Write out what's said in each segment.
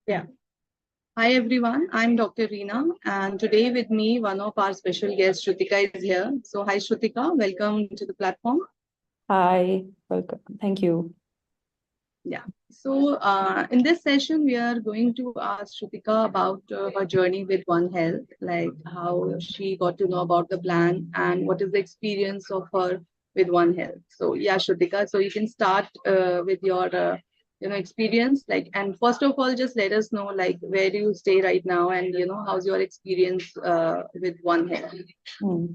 Yeah. Hi everyone, I'm Dr. Reena, and today with me one of our special guests, Shrutika, is here. So hi Shrutika, welcome to the platform. Hi, welcome. Thank you. Yeah. So in this session, we are going to ask Shrutika about her journey with One Health, like how she got to know about the plan and what is the experience of her with One Health. So yeah, Shrutika, so you can start with your experience, like, and first of all, just let us know like where do you stay right now, and how's your experience with One Health. Hmm.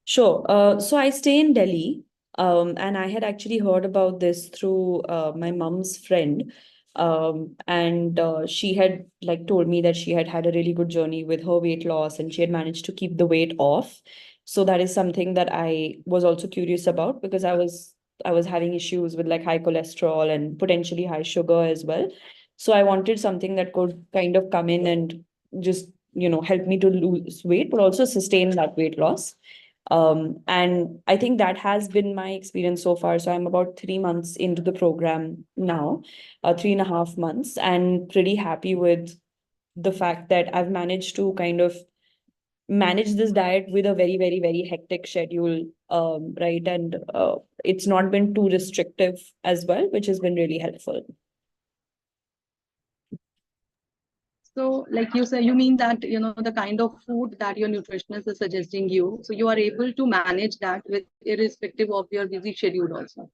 Sure. So I stay in Delhi, and I had actually heard about this through my mom's friend. And she had like told me that she had had a really good journey with her weight loss and she had managed to keep the weight off. So that is something that I was also curious about because I was having issues with like high cholesterol and potentially high sugar as well. So I wanted something that could kind of come in and just, help me to lose weight, but also sustain that weight loss. And I think that has been my experience so far. So I'm about 3 months into the program now, 3.5 months, and pretty happy with the fact that I've managed to kind of manage this diet with a very, very, very hectic schedule, right? And it's not been too restrictive as well, which has been really helpful. So, like you say, you mean that the kind of food that your nutritionist is suggesting you, so you are able to manage that with irrespective of your busy schedule also.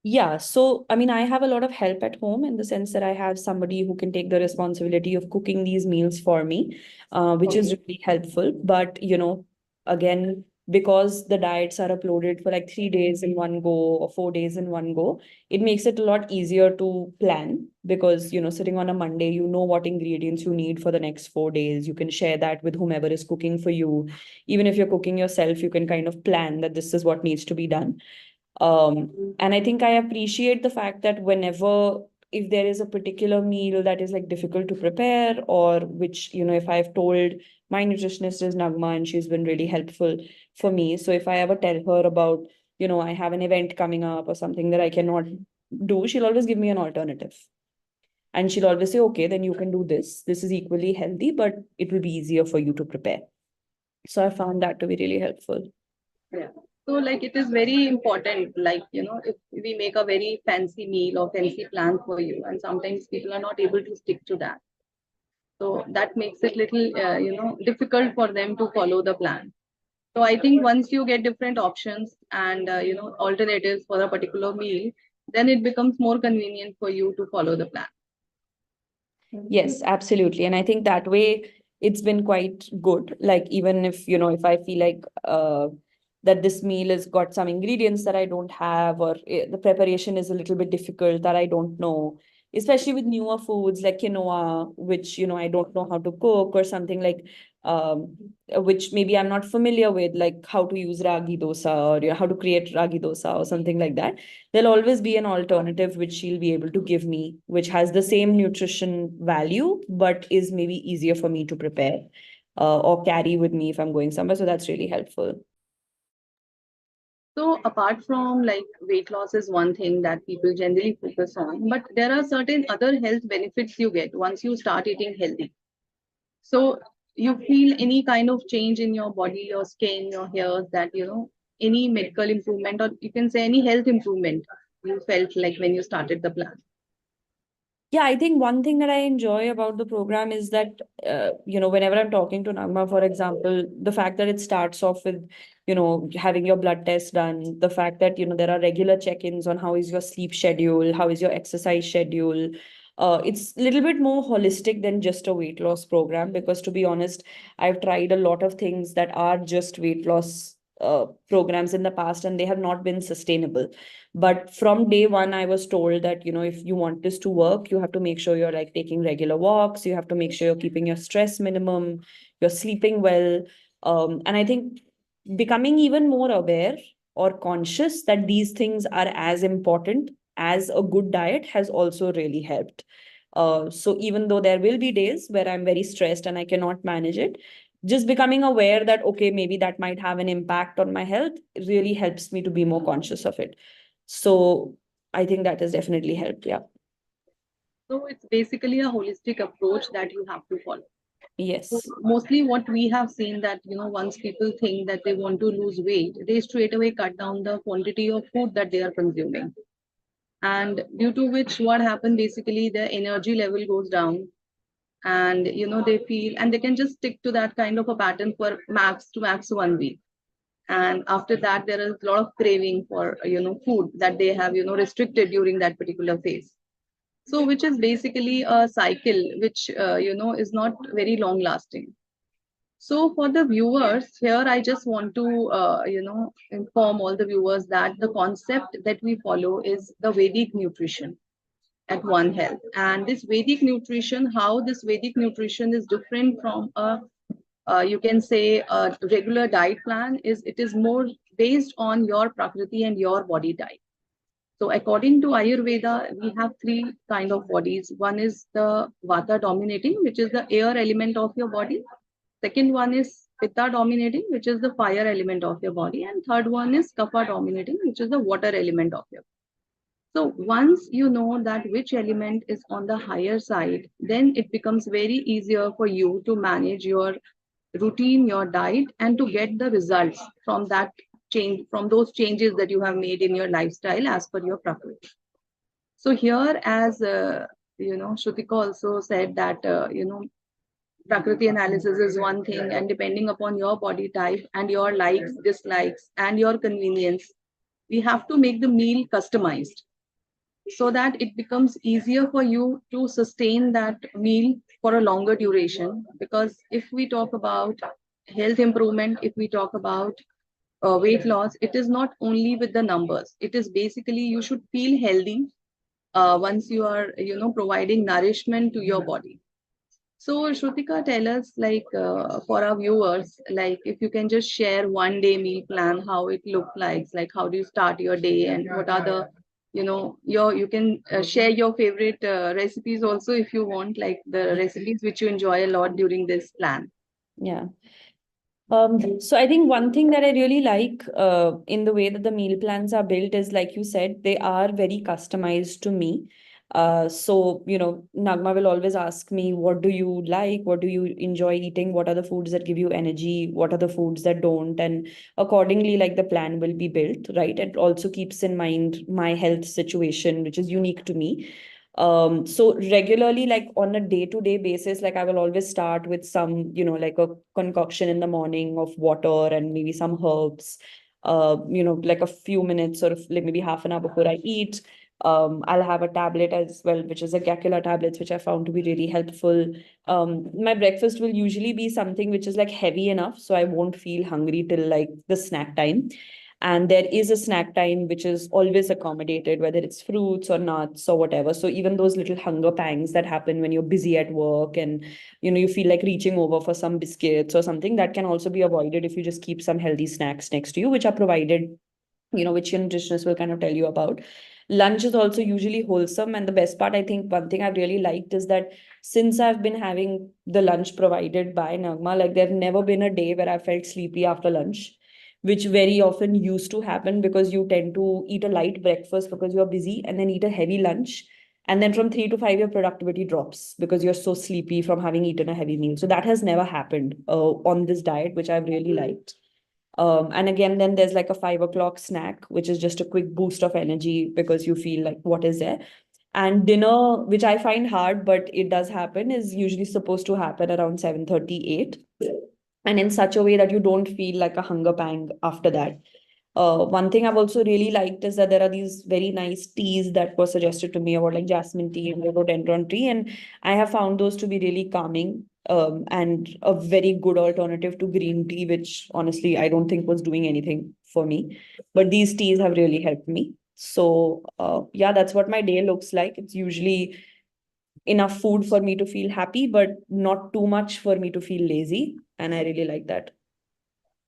Yeah, so I mean, I have a lot of help at home in the sense that I have somebody who can take the responsibility of cooking these meals for me, which is Okay. really helpful. But, again, because the diets are uploaded for like 3 days in one go or 4 days in one go, it makes it a lot easier to plan because, sitting on a Monday, you know what ingredients you need for the next 4 days. You can share that with whomever is cooking for you. Even if you're cooking yourself, you can kind of plan that this is what needs to be done. And I think I appreciate the fact that whenever, if there is a particular meal that is like difficult to prepare, or which, if I've told my nutritionist is Nagma and she's been really helpful for me. So if I ever tell her about, I have an event coming up or something that I cannot do, she'll always give me an alternative. And she'll always say, okay, then you can do this. This is equally healthy, but it will be easier for you to prepare. So I found that to be really helpful. Yeah. So, like, it is very important, like, if we make a very fancy meal or fancy plan for you, and sometimes people are not able to stick to that. So that makes it little, difficult for them to follow the plan. So I think once you get different options and, alternatives for a particular meal, then it becomes more convenient for you to follow the plan. Yes, absolutely. And I think that way it's been quite good. Like even if, if I feel like that this meal has got some ingredients that I don't have, or the preparation is a little bit difficult that I don't know, especially with newer foods like quinoa, which, I don't know how to cook, or something like which maybe I'm not familiar with, like how to use ragi dosa, or how to create ragi dosa or something like that. There'll always be an alternative which she'll be able to give me, which has the same nutrition value, but is maybe easier for me to prepare or carry with me if I'm going somewhere. So that's really helpful. So apart from like weight loss is one thing that people generally focus on, but there are certain other health benefits you get once you start eating healthy. So you feel any kind of change in your body, your skin, your hairs, that any medical improvement, or you can say any health improvement you felt like when you started the plan. Yeah, I think one thing that I enjoy about the program is that, whenever I'm talking to Nagma, for example, the fact that it starts off with, having your blood test done, the fact that, there are regular check-ins on how is your sleep schedule, how is your exercise schedule. It's a little bit more holistic than just a weight loss program because, to be honest, I've tried a lot of things that are just weight loss programs in the past and they have not been sustainable. But from day one, I was told that, if you want this to work, you have to make sure you're like taking regular walks, you have to make sure you're keeping your stress minimum, you're sleeping well. And I think becoming even more aware or conscious that these things are as important as a good diet has also really helped. So even though there will be days where I'm very stressed and I cannot manage it, just becoming aware that, okay, maybe that might have an impact on my health really helps me to be more conscious of it. So I think that has definitely helped. Yeah. So it's basically a holistic approach that you have to follow. So Yes. mostly what we have seen that, once people think that they want to lose weight, they straight away cut down the quantity of food that they are consuming. And due to which what happened, basically their energy level goes down, and they feel, and they can just stick to that kind of a pattern for max to max 1 week. And after that there is a lot of craving for food that they have restricted during that particular phase. So which is basically a cycle which is not very long lasting. So for the viewers here, I just want to inform all the viewers that the concept that we follow is the Vedic nutrition at One Health. And this Vedic nutrition, how this Vedic nutrition is different from a you can say a regular diet plan, is it is more based on your prakriti and your body type. So according to Ayurveda, we have three kind of bodies. One is the Vata dominating, which is the air element of your body. Second one is Pitta dominating, which is the fire element of your body. And third one is Kapha dominating, which is the water element of your body. So once you know that which element is on the higher side, then it becomes very easier for you to manage your routine, your diet, and to get the results from that change, from those changes that you have made in your lifestyle as per your prakriti. So here, as Shrutika also said that prakriti analysis is one thing, and depending upon your body type and your likes, dislikes, and your convenience, we have to make the meal customized so that it becomes easier for you to sustain that meal for a longer duration. Because if we talk about health improvement, if we talk about weight loss, it is not only with the numbers. It is basically you should feel healthy once you are, providing nourishment to your body. So, Shrutika, tell us, like, for our viewers, like, if you can just share 1 day meal plan, how it look like how do you start your day, and what are the, you can share your favorite recipes also if you want, like the recipes which you enjoy a lot during this plan. Yeah. So I think one thing that I really like in the way that the meal plans are built is, like you said, they are very customized to me. So, Nagma will always ask me, what do you like? What do you enjoy eating? What are the foods that give you energy? What are the foods that don't? And accordingly, like, the plan will be built, right? It also keeps in mind my health situation, which is unique to me. So regularly, like on a day-to-day basis, like I will always start with some, like a concoction in the morning of water and maybe some herbs, like a few minutes or like maybe half an hour before I eat. I'll have a tablet as well, which is a Gacula tablets, which I found to be really helpful. My breakfast will usually be something which is like heavy enough, so I won't feel hungry till like the snack time. And there is a snack time which is always accommodated, whether it's fruits or nuts or whatever. So even those little hunger pangs that happen when you're busy at work and you feel like reaching over for some biscuits or something, that can also be avoided if you just keep some healthy snacks next to you, which are provided, which your nutritionist will kind of tell you about. Lunch is also usually wholesome. And the best part, I think, one thing I've really liked is that since I've been having the lunch provided by Nagma, like there've never been a day where I felt sleepy after lunch, which very often used to happen because you tend to eat a light breakfast because you're busy and then eat a heavy lunch. And then from 3 to 5, your productivity drops because you're so sleepy from having eaten a heavy meal. So that has never happened on this diet, which I've really liked. And again, then there's like a 5 o'clock snack, which is just a quick boost of energy because you feel like what is there. And dinner, which I find hard, but it does happen, is usually supposed to happen around 7:38, and in such a way that you don't feel like a hunger pang after that. One thing I've also really liked is that there are these very nice teas that were suggested to me about like jasmine tea and rhododendron tea, and I have found those to be really calming, and a very good alternative to green tea, which honestly I don't think was doing anything for me. But these teas have really helped me. So yeah, that's what my day looks like. It's usually enough food for me to feel happy, but not too much for me to feel lazy, and I really like that.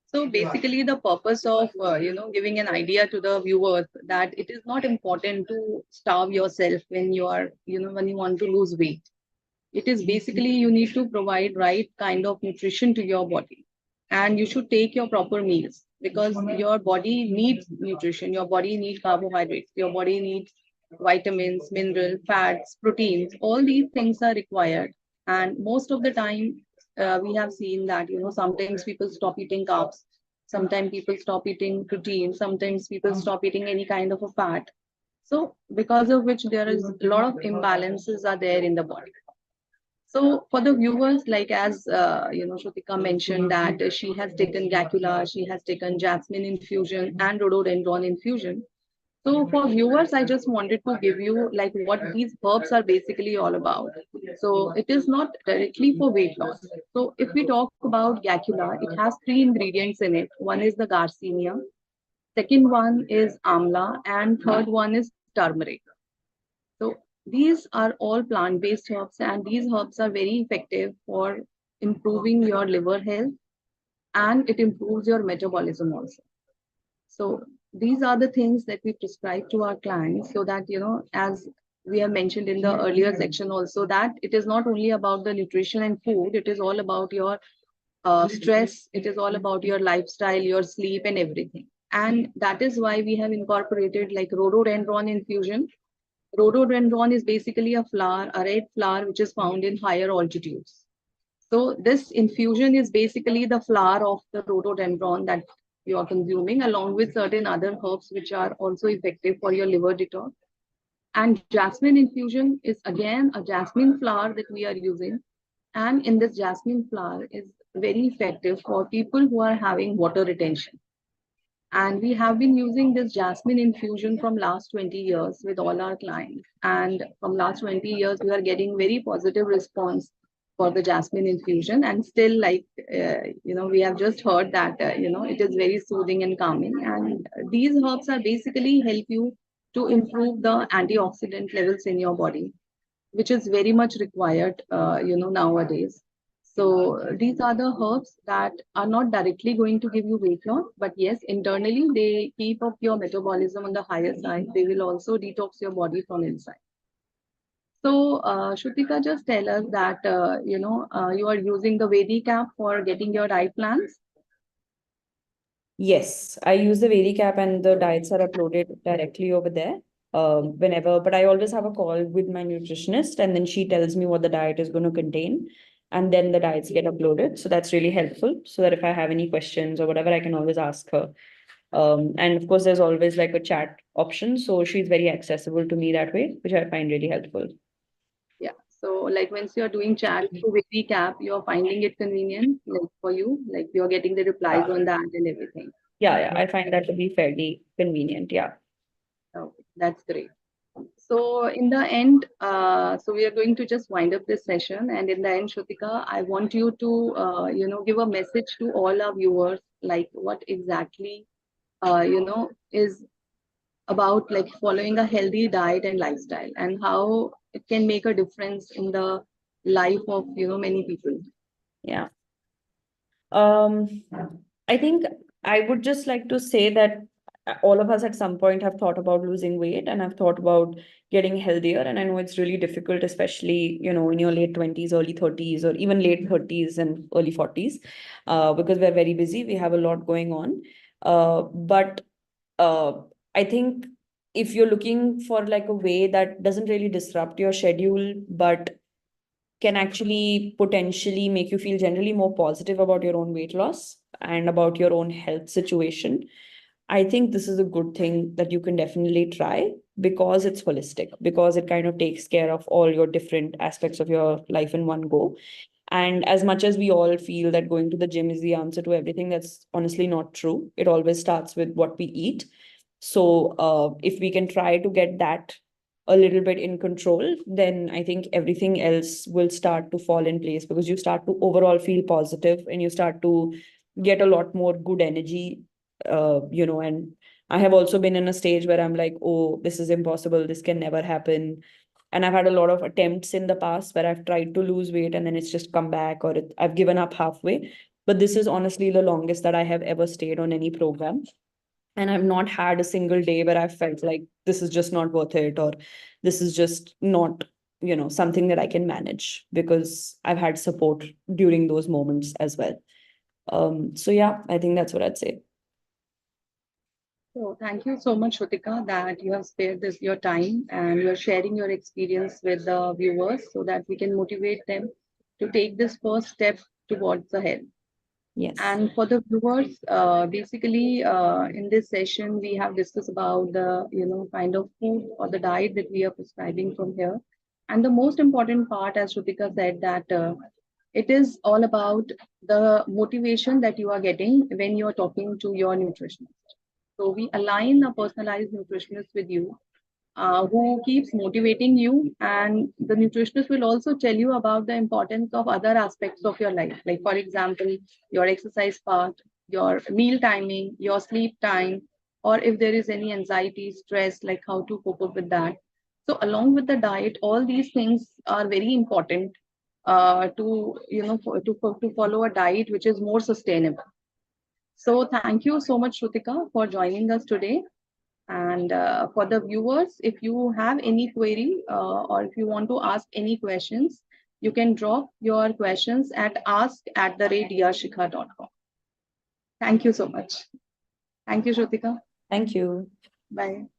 So basically, the purpose of giving an idea to the viewers that it is not important to starve yourself when you are when you want to lose weight. It is basically you need to provide right kind of nutrition to your body, and you should take your proper meals because your body needs nutrition. Your body needs carbohydrates. Your body needs vitamins, mineral, fats, proteins, all these things are required. And most of the time, we have seen that, sometimes people stop eating carbs, sometimes people stop eating protein, sometimes people stop eating any kind of a fat. So because of which there is a lot of imbalances are there in the body. So for the viewers, like as Shrutika mentioned that she has taken Gacula, she has taken jasmine infusion and rhododendron infusion. So for viewers, I just wanted to give you like what these herbs are basically all about. So it is not directly for weight loss. So if we talk about Gacula, it has three ingredients in it. One is the Garcinia, second one is Amla, and third one is turmeric. So these are all plant-based herbs, and these herbs are very effective for improving your liver health, and it improves your metabolism also. So these are the things that we prescribe to our clients so that, as we have mentioned in the earlier section also, that it is not only about the nutrition and food, it is all about your stress, it is all about your lifestyle, your sleep, and everything. And that is why we have incorporated like rhododendron infusion. Rhododendron is basically a flower, a red flower, which is found in higher altitudes. So this infusion is basically the flower of the rhododendron that you are consuming, along with certain other herbs which are also effective for your liver detox. And jasmine infusion is again a jasmine flower that we are using. And in this jasmine flower is very effective for people who are having water retention. And we have been using this jasmine infusion from last 20 years with all our clients. And from last 20 years, we are getting very positive response for the jasmine infusion. And still, like, we have just heard that, it is very soothing and calming. And these herbs are basically help you to improve the antioxidant levels in your body, which is very much required, nowadays. So these are the herbs that are not directly going to give you weight loss, but yes, internally they keep up your metabolism on the higher side. They will also detox your body from inside. So Shrutika, just tell us that you are using the Vedique app for getting your diet plans. Yes, I use the Vedic app and the diets are uploaded directly over there. Whenever, but I always have a call with my nutritionist, and then she tells me what the diet is going to contain, and then the diets get uploaded. So that's really helpful. So that if I have any questions or whatever, I can always ask her. And of course, there's always like a chat option. So she's very accessible to me that way, which I find really helpful. Yeah. So like once you are doing chat through Vedique app, you're finding it convenient like for you, like you're getting the replies Yeah, on that and everything. yeah, I find that to be fairly convenient. Yeah. Okay, that's great. So in the end, so we are going to just wind up this session. And in the end, Shrutika, I want you to, give a message to all our viewers, like what exactly, is about like following a healthy diet and lifestyle and how it can make a difference in the life of, many people. Yeah. Um, I think I would just like to say that all of us at some point have thought about losing weight and have thought about getting healthier. And I know it's really difficult, especially, in your late 20s, early 30s, or even late 30s and early 40s, because we're very busy. We have a lot going on. But uh, I think if you're looking for like a way that doesn't really disrupt your schedule, but can actually potentially make you feel generally more positive about your own weight loss and about your own health situation, I think this is a good thing that you can definitely try because it's holistic, because it kind of takes care of all your different aspects of your life in one go. And as much as we all feel that going to the gym is the answer to everything, that's honestly not true. It always starts with what we eat. So if we can try to get that a little bit in control, then I think everything else will start to fall in place because you start to overall feel positive and you start to get a lot more good energy, and I have also been in a stage where I'm like, oh, this is impossible. This can never happen. And I've had a lot of attempts in the past where I've tried to lose weight and then it's just come back or I've given up halfway. But this is honestly the longest that I have ever stayed on any program. And I've not had a single day where I've felt like this is just not worth it or this is just not, something that I can manage because I've had support during those moments as well. So yeah, I think that's what I'd say. So thank you so much, Shrutika, that you have spared this your time and you are sharing your experience with the viewers so that we can motivate them to take this first step towards the health. Yes. And for the viewers, basically, in this session, we have discussed about the kind of food or the diet that we are prescribing from here. And the most important part, as Shrutika said, that it is all about the motivation that you are getting when you are talking to your nutritionist. So we align a personalized nutritionist with you who keeps motivating you, and the nutritionist will also tell you about the importance of other aspects of your life, like for example your exercise part, your meal timing, your sleep time, or if there is any anxiety, stress, like how to cope up with that. So along with the diet, all these things are very important to to follow a diet which is more sustainable. So thank you so much, Shrutika, for joining us today. And for the viewers, if you have any query or if you want to ask any questions, you can drop your questions at ask@yarshikha.com. Thank you so much. Thank you, Shrutika. Thank you. Bye.